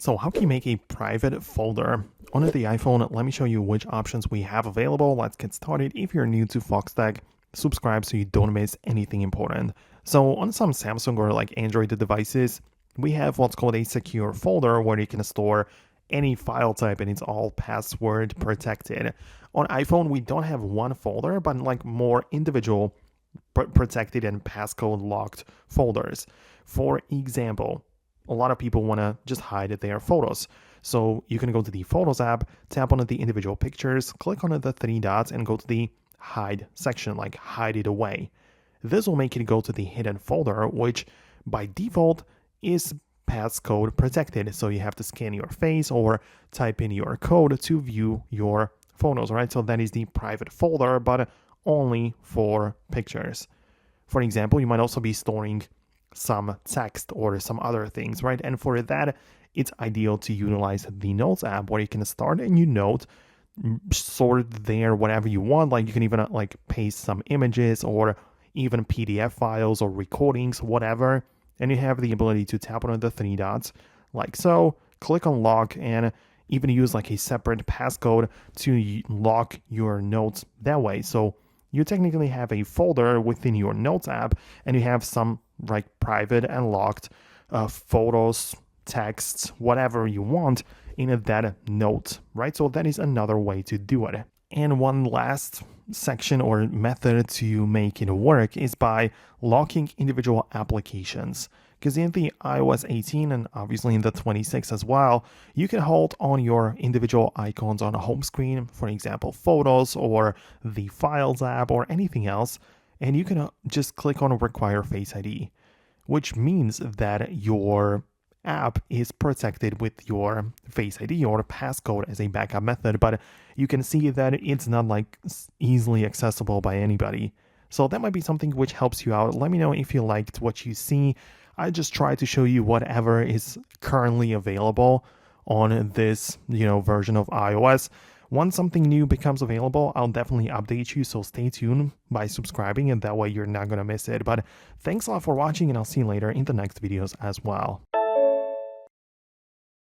So how can you make a private folder? On the iPhone, let me show you which options we have available. Let's get started. If you're new to Foxtecc, subscribe so you don't miss anything important. So on some Samsung or like Android devices, we have what's called a secure folder where you can store any file type and it's all password protected. On iPhone, we don't have one folder, but like more individual protected and passcode locked folders. For example, a lot of people want to just hide their photos. So you can go to the Photos app, tap on the individual pictures, click on the three dots and go to the Hide section, like hide it away. This will make it go to the hidden folder, which by default is passcode protected. So you have to scan your face or type in your code to view your photos, right? So that is the private folder, but only for pictures. For example, you might also be storing some text or some other things, right? And for that, it's ideal to utilize the Notes app where you can start a new note, sort there whatever you want. Like you can even like paste some images or even PDF files or recordings, whatever. And you have the ability to tap on the three dots like so, click on lock, and even use like a separate passcode to lock your notes that way. So you technically have a folder within your Notes app and you have some like private and locked photos, texts, whatever you want in that note, right? So that is another way to do it. And one last section or method to make it work is by locking individual applications. Because in the iOS 18 and obviously in the 26 as well, you can hold on your individual icons on a home screen, for example, Photos or the Files app or anything else, and you can just click on Require Face ID, which means that your app is protected with your Face ID or passcode as a backup method, but you can see that it's not like easily accessible by anybody. So that might be something which helps you out. Let me know if you liked what you see. I just try to show you whatever is currently available on this, version of iOS. Once something new becomes available, I'll definitely update you, so stay tuned by subscribing and that way you're not going to miss it. But thanks a lot for watching and I'll see you later in the next videos as well.